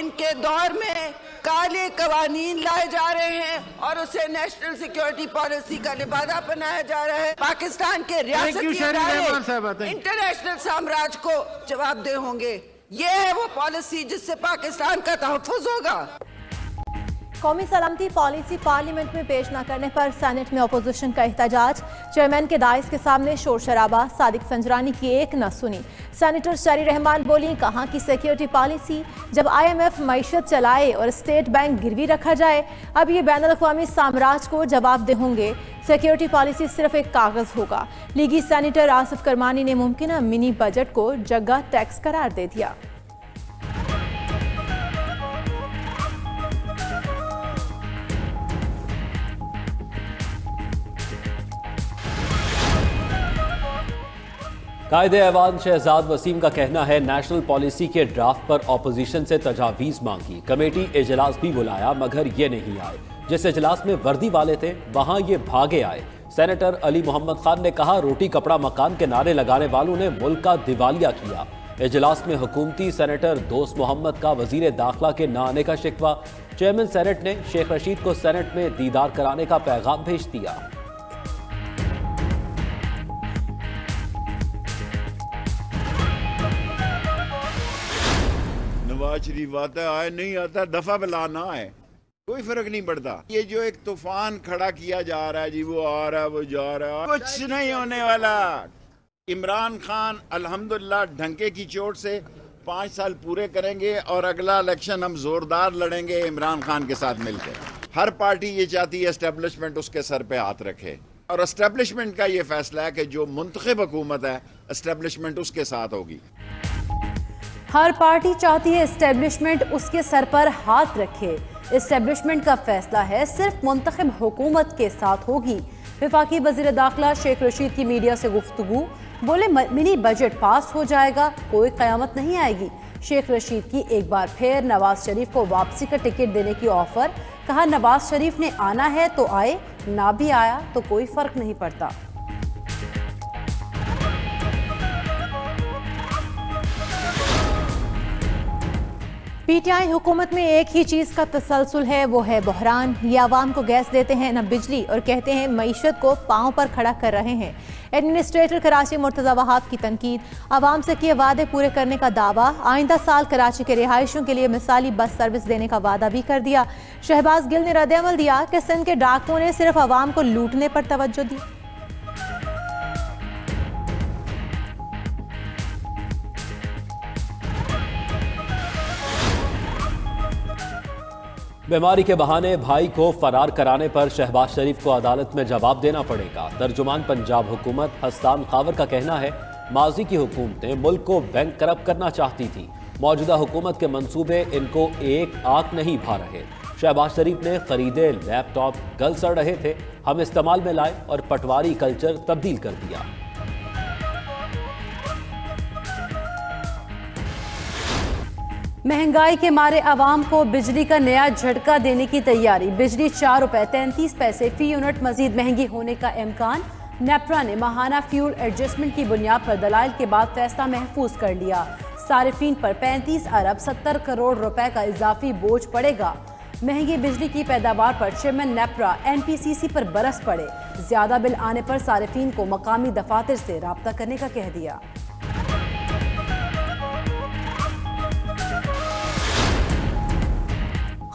इनके दौर में काले कवानीन लाए जा रहे हैं और उसे नेशनल सिक्योरिटी पॉलिसी का लिबादा बनाया जा रहा है। पाकिस्तान के रियासती इदारे इंटरनेशनल साम्राज्य को जवाबदेह होंगे। ये है वो पॉलिसी जिससे पाकिस्तान का तहफ़्फ़ुज़ होगा। कौमी सलामती पॉलिसी पार्लियामेंट में पेश न करने पर सेनेट में अपोजिशन का एहतजाज। चेयरमैन के दाइस के सामने शोर शराबा। सादिक संजरानी की एक न सुनी। सेनेटर शरी रहमान बोली, कहा कि सिक्योरिटी पॉलिसी जब IMF मईशत चलाए और स्टेट बैंक गिरवी रखा जाए, अब ये बैनुल अक़वामी साम्राज्य को जवाबदेह होंगे। सिक्योरिटी पॉलिसी सिर्फ एक कागज होगा। लीगी सेनेटर आसिफ करमानी ने मुमकिन मिनी बजट को जगह टैक्स करार दे दिया। कायदे ऐवान शहजाद वसीम का कहना है, नेशनल पॉलिसी के ड्राफ्ट पर ऑपोजिशन से तजावीज़ मांगी। कमेटी इजलास भी बुलाया मगर ये नहीं आए। जिस इजलास में वर्दी वाले थे वहां ये भागे आए। सेनेटर अली मोहम्मद खान ने कहा, रोटी कपड़ा मकान के नारे लगाने वालों ने मुल्क का दिवालिया किया। इजलास में हुकूमती सेनेटर दोस्त मोहम्मद का वजीर दाखिला के न आने का शिकवा। चेयरमैन सेनेट ने शेख रशीद को सेनेट में दीदार कराने का पैगाम भेज दिया। नवाज शरीफ आता आए, नहीं आता दफा बिला ना आए, कोई फर्क नहीं पड़ता। ये जो एक तूफान खड़ा किया जा रहा है जी, वो आ रहा है वो जा रहा है, कुछ नहीं होने वाला। इमरान खान अल्हम्दुलिल्लाह ढंके की चोट से 5 साल पूरे करेंगे और अगला इलेक्शन हम जोरदार लड़ेंगे इमरान खान के साथ मिलकर। हर पार्टी ये चाहती है एस्टेब्लिशमेंट उसके सर पे हाथ रखे और एस्टेब्लिशमेंट का ये फैसला है कि जो मुंतखब हुकूमत है एस्टेब्लिशमेंट उसके साथ होगी। हर पार्टी चाहती है एस्टेब्लिशमेंट उसके सर पर हाथ रखे। एस्टेब्लिशमेंट का फैसला है सिर्फ मुंतखब हुकूमत के साथ होगी। वफाकी वज़ीर दाखिला शेख रशीद की मीडिया से गुफ्तगू, बोले मिनी बजट पास हो जाएगा, कोई क़यामत नहीं आएगी। शेख रशीद की एक बार फिर नवाज शरीफ को वापसी का टिकट देने की ऑफर। कहा, नवाज शरीफ ने आना है तो आए, ना भी आया तो कोई फर्क नहीं पड़ता। PTI हुकूमत में एक ही चीज़ का तसलसल है, वो है बहरान। ये आवाम को गैस देते हैं न बिजली और कहते हैं मईशत को पाँव पर खड़ा कर रहे हैं। एडमिनिस्ट्रेटर कराची मुर्तज़ा वहाब की तनकीद। आवाम से किए वादे पूरे करने का दावा। आइंदा साल कराची के रिहायशों के लिए मिसाली बस सर्विस देने का वादा भी कर दिया। शहबाज गिल ने रद्द-ए-अमल दिया कि सिंध के डाकुओं ने सिर्फ आवाम को लूटने पर तवज्जो दी। बीमारी के बहाने भाई को फरार कराने पर शहबाज शरीफ को अदालत में जवाब देना पड़ेगा। तर्जुमान पंजाब हुकूमत हसन खावर का कहना है, माजी की हुकूमतें मुल्क को बैंक करप्ट करना चाहती थी। मौजूदा हुकूमत के मंसूबे इनको एक आंख नहीं भा रहे। शहबाज शरीफ ने खरीदे लैपटॉप गल सड़ रहे थे, हम इस्तेमाल में लाए और पटवारी कल्चर तब्दील कर दिया। महंगाई के मारे आवाम को बिजली का नया झटका देने की तैयारी। बिजली 4 रुपए 33 पैसे फी यूनिट मजीद महंगी होने का इम्कान। नेपरा ने माहाना फ्यूल एडजस्टमेंट की बुनियाद पर दलाइल के बाद फैसला महफूज कर लिया। सारिफीन पर 35 अरब 70 करोड़ रुपए का इजाफी बोझ पड़ेगा। महंगी बिजली की पैदावार पर चेयरमैन नेपरा NPCC पर बरस पड़े। ज्यादा बिल आने पर सारिफीन को मकामी दफातर से राब्ता करने का कह दिया।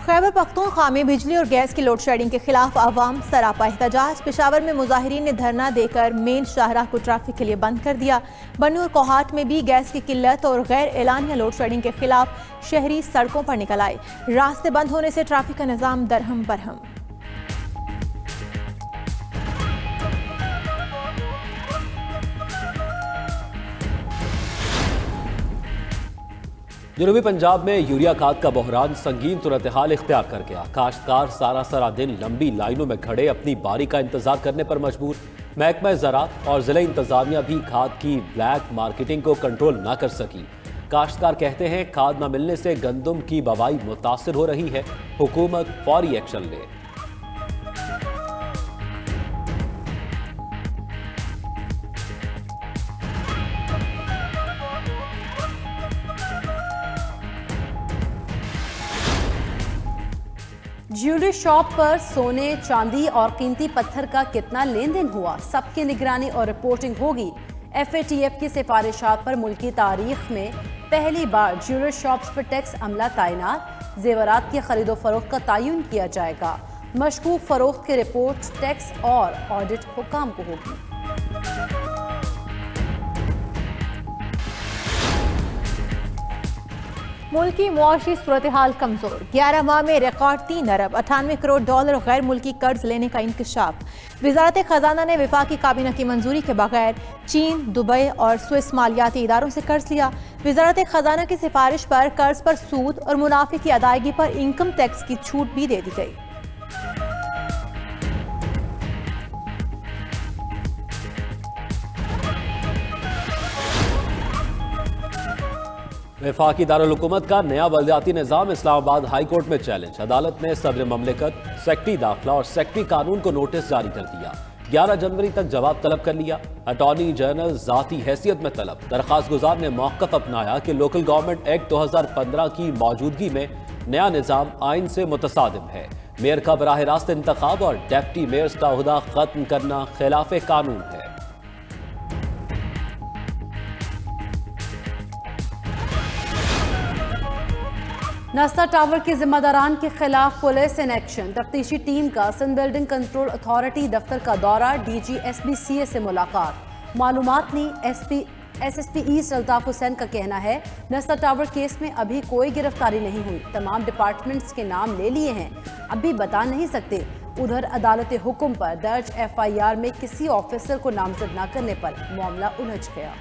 खैबर पख्तूनख्वा में बिजली और गैस की लोड शेडिंग के खिलाफ आवाम सरापा एहतजाज। पेशावर में मुजाहिरीन ने धरना देकर मेन शाहराह को ट्रैफिक के लिए बंद कर दिया। बन्नी और कोहाट में भी गैस की किल्लत और गैर एलानिया लोड शेडिंग के खिलाफ शहरी सड़कों पर निकल आए। रास्ते बंद होने से ट्रैफिक का निज़ाम दरहम बरहम। जनूबी पंजाब में यूरिया खाद का बहरान संगीन सूरत हाल इख्तियार कर गया। काश्तकार सारा दिन लंबी लाइनों में खड़े अपनी बारी का इंतजार करने पर मजबूर। महकमा ज़राअत और ज़िला इंतजामिया भी खाद की ब्लैक मार्केटिंग को कंट्रोल ना कर सकी। काश्तकार कहते हैं खाद न मिलने से गंदम की बवाई मुतासिर हो रही है, हुकूमत फौरी एक्शन ले। ज्वेलरी शॉप पर सोने, चांदी और कीमती पत्थर का कितना लेन देन हुआ, सबकी निगरानी और रिपोर्टिंग होगी। FATF की सिफारिशात पर मुल्की तारीख में पहली बार ज्वेलरी शॉप्स पर टैक्स अमला तैनात। जेवरात की खरीदो फरोख्त का तयन किया जाएगा। मशकूक फरोख्त की रिपोर्ट टैक्स और ऑडिट हुकाम को होगी। मुल्क की मुआशी सूरत हाल कमजोर। 11 माह में रिकॉर्ड 3 अरब 98 करोड़ डॉलर गैर मुल्की कर्ज लेने का इंकशाफ। वजारत खजाना ने वफाकी काबीना की मंजूरी के बगैर चीन, दुबई और स्विस मालियाती इदारों से कर्ज लिया। वजारत खजाना की सिफारिश पर कर्ज पर सूद और मुनाफे की अदायगी पर इनकम टैक्स की छूट भी दे दी गई। वफाकी दारुल हुकूमत का नया बल्दियाती निज़ाम इस्लामाबाद हाई कोर्ट में चैलेंज। अदालत ने सदर ममलिकत, सेक्रेटरी दाखिला और सेक्रेटरी कानून को नोटिस जारी कर दिया। 11 जनवरी तक जवाब तलब कर लिया। अटॉर्नी जनरल जाती हैसियत में तलब। दरख्वास्त गुजार ने मौक़िफ़ अपनाया कि लोकल गवर्नमेंट एक्ट 2015 की मौजूदगी में नया निज़ाम आइन से मुतसादिम है। मेयर का बराह रास्त इंतखाब और डेप्टी मेयर्स का ओहदा खत्म करना खिलाफ कानून है। नास्ता टावर के जिम्मेदारान के खिलाफ पुलिस इन एक्शन। तफ्तीशी टीम का सिंध बिल्डिंग कंट्रोल अथॉरिटी दफ्तर का दौरा। DG SBCA से मुलाकात। मालूमात ली। SSP ईस्ट अल्ताफ हुसैन का कहना है नास्ता टावर केस में अभी कोई गिरफ्तारी नहीं हुई। तमाम डिपार्टमेंट्स के नाम ले लिए हैं, अभी बता नहीं सकते। उधर अदालत हुक्म पर दर्ज FIR में किसी ऑफिसर को नामजद न करने पर मामला उलझ गया।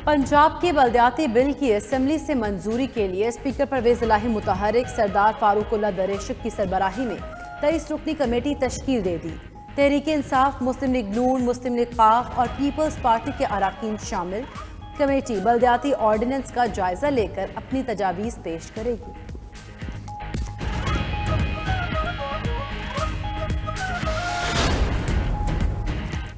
पंजाब के बल्दियाती बिल की असेंबली से मंजूरी के लिए स्पीकर परवेज इलाही मुतहरिक सरदार फारूकुल्लाह दरेशक की सरबराही में 23 रुकनी कमेटी तश्कील दे दी। तहरीक इंसाफ, मुस्लिम लीग नून, मुस्लिम लीग काफ और पीपल्स पार्टी के अराकीन शामिल। कमेटी बल्दियाती ऑर्डिनेंस का जायजा लेकर अपनी तजावीज़ पेश करेगी।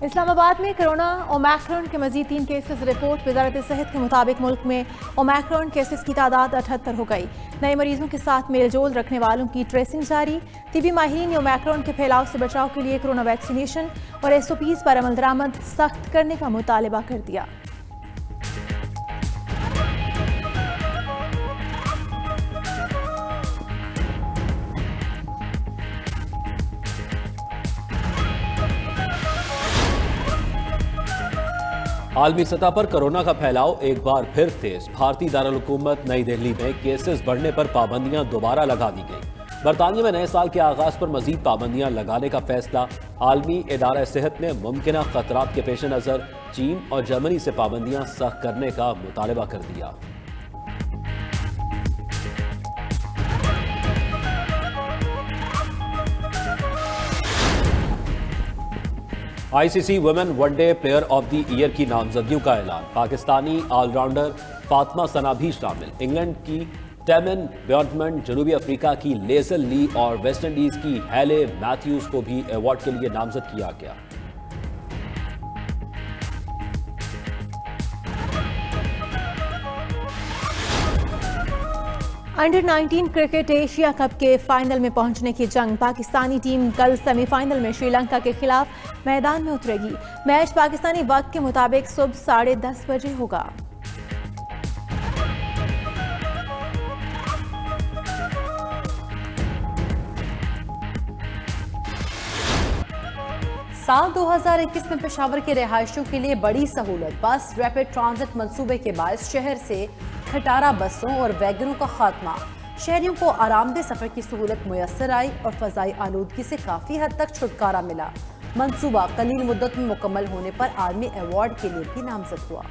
इस्लामाबाद में कोरोना ओमैक्रॉन के मजीद 3 केसेस रिपोर्ट। वजारत सेहत के मुताबिक मुल्क में ओमैक्रॉन केसेस की तादाद 78 हो गई। नए मरीजों के साथ मेलजोल रखने वालों की ट्रेसिंग जारी। तिबी माहिरीन ने ओमैक्रॉन के फैलाव से बचाव के लिए कोरोना वैक्सीनेशन और SOPs पर अमल दरामद सख्त करने का मुतालबा कर दिया। आलमी सतह पर कोरोना का फैलाव एक बार फिर तेज। भारतीय दारुल हुकूमत नई दिल्ली में केसेस बढ़ने पर पाबंदियां दोबारा लगा दी गई। बरतानिया में नए साल के आगाज पर मजीद पाबंदियां लगाने का फैसला। आलमी इदारा सेहत ने मुमकिन खतरात के पेश नज़र चीन और जर्मनी से पाबंदियां सख्त करने का मुतालबा कर दिया। ICC women one day player of the year की नामजदगियों का ऐलान। पाकिस्तानी ऑलराउंडर फातिमा सना भी शामिल। इंग्लैंड की टेमन ब्रॉडमैन, जनूबी अफ्रीका की लेजल ली और वेस्ट इंडीज की हेले मैथ्यूज को भी अवार्ड के लिए नामजद किया गया। अंडर 19 क्रिकेट एशिया कप के फाइनल में पहुंचने की जंग। पाकिस्तानी टीम कल सेमीफाइनल में श्रीलंका के खिलाफ मैदान में उतरेगी। मैच पाकिस्तानी वक्त के मुताबिक सुबह 10:30 बजे होगा। साल 2021 में पेशावर के रिहायशियों के लिए बड़ी सहूलत। बस रैपिड ट्रांजिट मंसूबे के बायस शहर से खटारा बसों और वैगनों का खात्मा। शहरियों को आरामदेह सफर की सहूलत मुयस्सर आई और फजाई आलूदगी से काफी हद तक छुटकारा मिला। मंसूबा कलील मुद्दत में मुकम्मल होने पर आर्मी अवार्ड के लिए भी नामजद हुआ।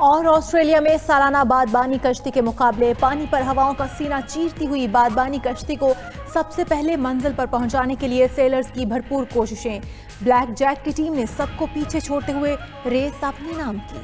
और ऑस्ट्रेलिया में सालाना बादबानी कश्ती के मुकाबले पानी पर हवाओं का सीना चीरती हुई बादबानी कश्ती को सबसे पहले मंजिल पर पहुंचाने के लिए सेलर्स की भरपूर कोशिशें। ब्लैक जैक की टीम ने सबको पीछे छोड़ते हुए रेस अपने नाम की।